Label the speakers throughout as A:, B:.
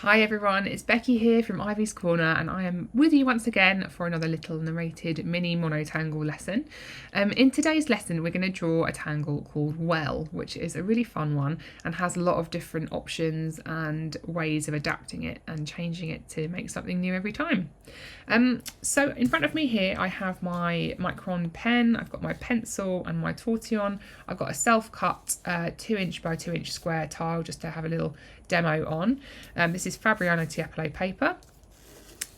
A: Hi everyone, it's Becky here from Ivy's Corner and I am with you once again for another little narrated mini mono-tangle lesson. In today's lesson we're going to draw a tangle called Well, which is a really fun one and has a lot of different options and ways of adapting it and changing it to make something new every time. So in front of me here I have my Micron pen, I've got my pencil and my tortillon. I've got a self-cut 2" by 2" square tile just to have a little demo on. This is Fabriano Tiepolo paper,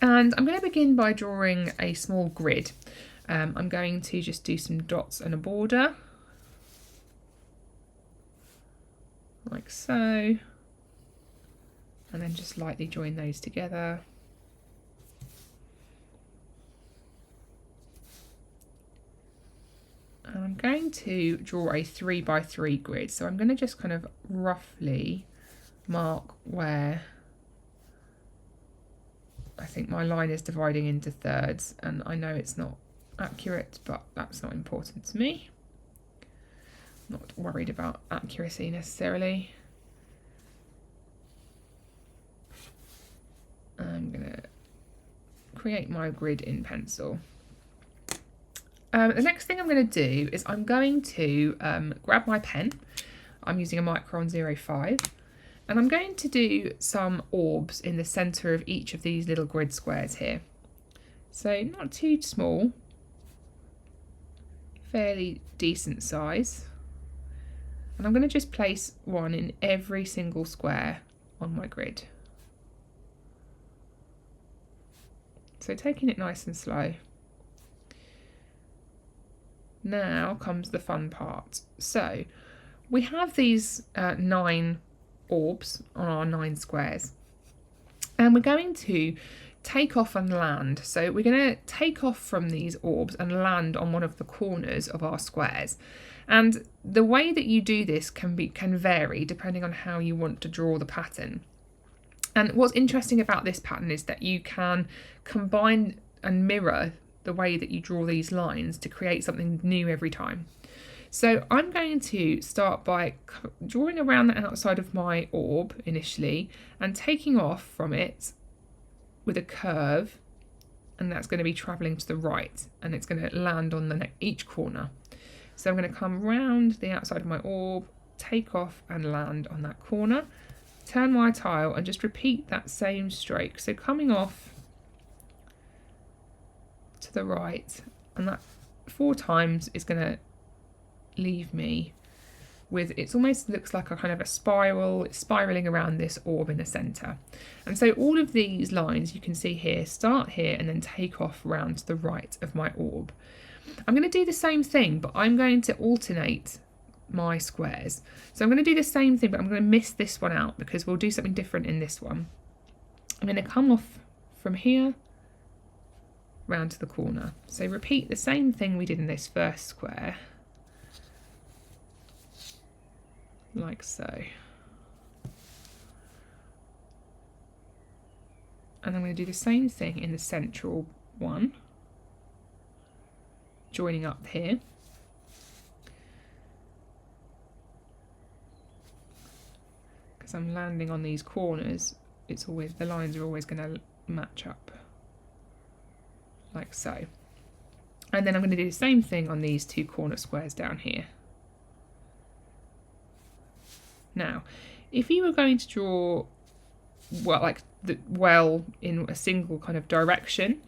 A: and I'm going to begin by drawing a small grid. I'm going to just do some dots and a border, like so, and then just lightly join those together. And I'm going to draw a 3 by 3 grid, so I'm going to just kind of roughly mark where I think my line is dividing into thirds, and I know it's not accurate, but that's not important to me. Not worried about accuracy necessarily. I'm going to create my grid in pencil. The next thing I'm going to do is I'm going to grab my pen. I'm using a Micron 05. And I'm going to do some orbs in the centre of each of these little grid squares here. So not too small, fairly decent size. And I'm going to just place one in every single square on my grid. So taking it nice and slow. Now comes the fun part. So we have these 9 orbs on our 9 squares, and we're going to take off and land. So we're going to take off from these orbs and land on one of the corners of our squares, and the way that you do this can vary depending on how you want to draw the pattern. And what's interesting about this pattern is that you can combine and mirror the way that you draw these lines to create something new every time. So I'm going to start by drawing around the outside of my orb initially and taking off from it with a curve, and that's going to be travelling to the right, and it's going to land on each corner. So I'm going to come round the outside of my orb, take off and land on that corner, turn my tile and just repeat that same stroke. So coming off to the right, and that 4 times is going to leave me with, it almost looks like a kind of a spiral. It's spiraling around this orb in the centre. And so all of these lines you can see here start here and then take off round to the right of my orb. I'm going to do the same thing, but I'm going to alternate my squares. So I'm going to do the same thing, but I'm going to miss this one out because we'll do something different in this one. I'm going to come off from here round to the corner. So repeat the same thing we did in this first square, like so. And I'm going to do the same thing in the central one, joining up here. Because I'm landing on these corners, it's always, the lines are always going to match up, like so. And then I'm going to do the same thing on these 2 corner squares down here. Now, if you were going to draw well in a single kind of direction,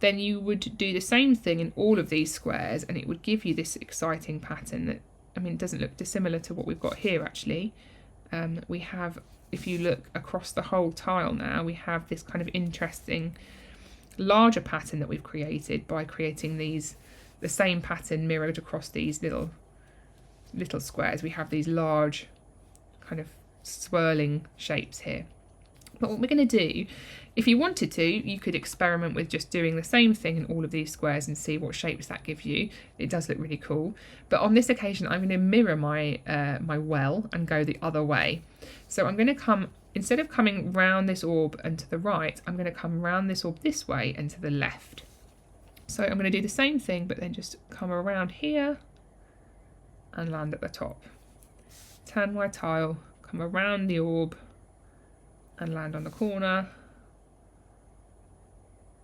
A: then you would do the same thing in all of these squares, and it would give you this exciting pattern that, I mean, it doesn't look dissimilar to what we've got here actually. We have, if you look across the whole tile now, we have this kind of interesting larger pattern that we've created by creating these, the same pattern mirrored across these little squares. We have these large kind of swirling shapes here. But what we're going to do, if you wanted to, you could experiment with just doing the same thing in all of these squares and see what shapes that gives you. It does look really cool. But on this occasion, I'm going to mirror my my well and go the other way. So I'm going to come, instead of coming round this orb and to the right, I'm going to come round this orb this way and to the left. So I'm going to do the same thing, but then just come around here and land at the top. Turn my tile, come around the orb and land on the corner,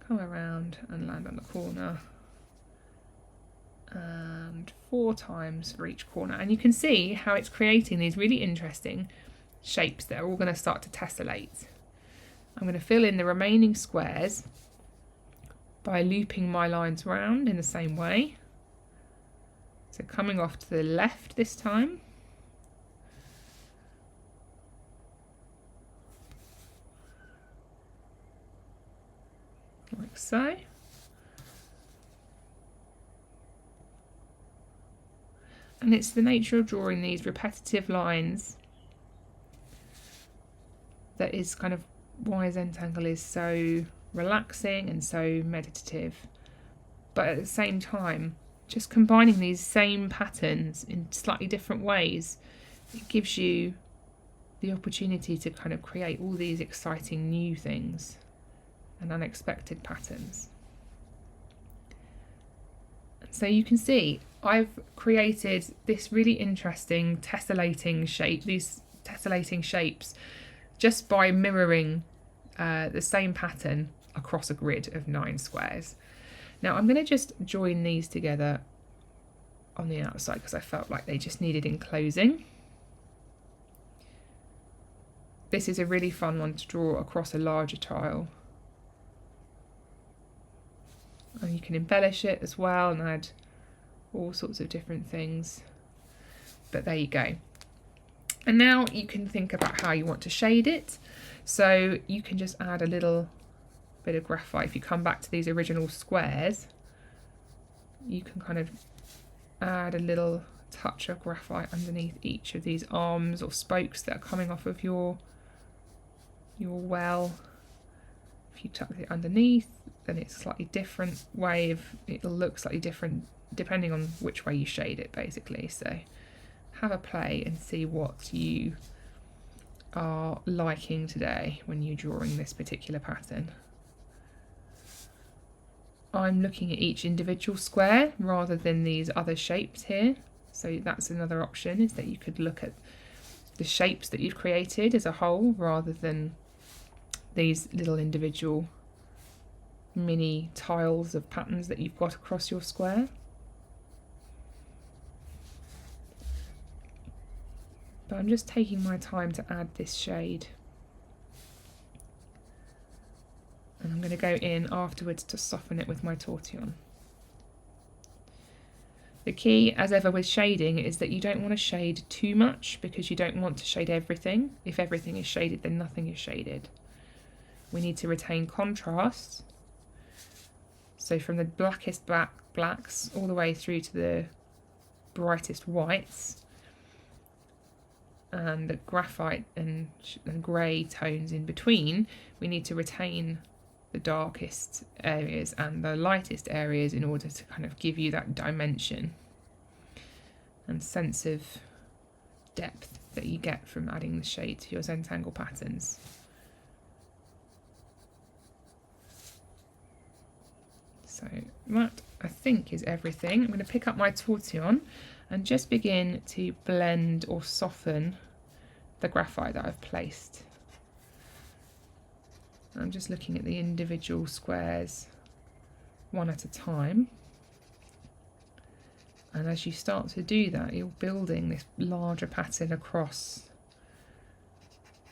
A: come around and land on the corner, and 4 times for each corner. And you can see how it's creating these really interesting shapes that are all going to start to tessellate. I'm going to fill in the remaining squares by looping my lines round in the same way. So coming off to the left this time. Like so. And it's the nature of drawing these repetitive lines that is kind of why Zentangle is so relaxing and so meditative. But at the same time, just combining these same patterns in slightly different ways, it gives you the opportunity to kind of create all these exciting new things and unexpected patterns. So you can see I've created this really interesting tessellating shape, these tessellating shapes, just by mirroring the same pattern across a grid of 9 squares. Now I'm going to just join these together on the outside because I felt like they just needed enclosing. This is a really fun one to draw across a larger tile. And you can embellish it as well and add all sorts of different things. But there you go. And now you can think about how you want to shade it. So you can just add a little bit of graphite. If you come back to these original squares, you can kind of add a little touch of graphite underneath each of these arms or spokes that are coming off of your well. If you tuck it underneath, then it's a slightly different way of, it'll look slightly different depending on which way you shade it basically. So have a play and see what you are liking today when you're drawing this particular pattern. I'm looking at each individual square rather than these other shapes here. So that's another option, is that you could look at the shapes that you've created as a whole rather than these little individual mini tiles of patterns that you've got across your square. But I'm just taking my time to add this shade. And I'm going to go in afterwards to soften it with my tortillon. The key, as ever with shading, is that you don't want to shade too much because you don't want to shade everything. If everything is shaded, then nothing is shaded. We need to retain contrast. So from the blackest blacks all the way through to the brightest whites, and the graphite and grey tones in between, we need to retain the darkest areas and the lightest areas in order to kind of give you that dimension and sense of depth that you get from adding the shade to your Zentangle patterns. So that, I think, is everything. I'm going to pick up my tortillon and just begin to blend or soften the graphite that I've placed. I'm just looking at the individual squares one at a time. And as you start to do that, you're building this larger pattern across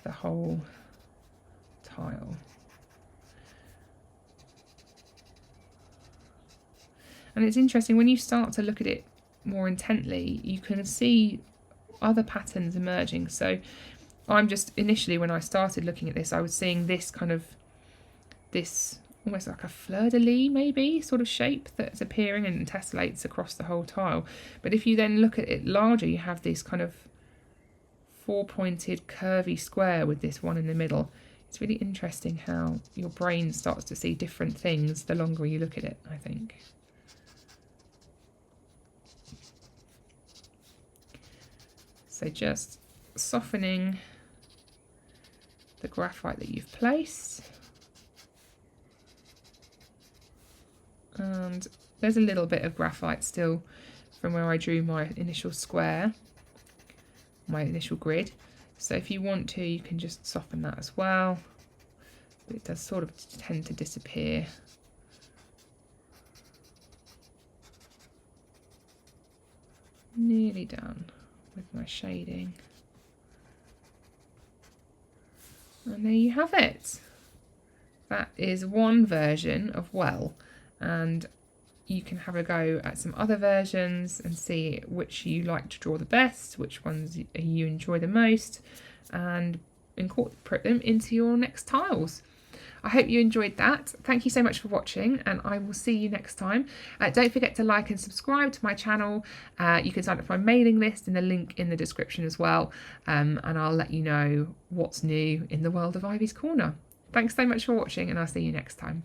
A: the whole tile. And it's interesting, when you start to look at it more intently, you can see other patterns emerging. So I'm just, initially when I started looking at this, I was seeing this kind of, this almost like a fleur-de-lis maybe sort of shape that's appearing and tessellates across the whole tile. But if you then look at it larger, you have this kind of 4-pointed curvy square with this one in the middle. It's really interesting how your brain starts to see different things the longer you look at it, I think. So just softening the graphite that you've placed. And there's a little bit of graphite still from where I drew my initial square, my initial grid. So if you want to, you can just soften that as well. But it does sort of tend to disappear. Nearly done with my shading. And there you have it. That is one version of Well, and you can have a go at some other versions and see which you like to draw the best, which ones you enjoy the most, and incorporate them into your next tiles. I hope you enjoyed that. Thank you so much for watching, and I will see you next time. Don't forget to like and subscribe to my channel. You can sign up for my mailing list in the link in the description as well, and I'll let you know what's new in the world of Ivy's Corner. Thanks so much for watching, and I'll see you next time.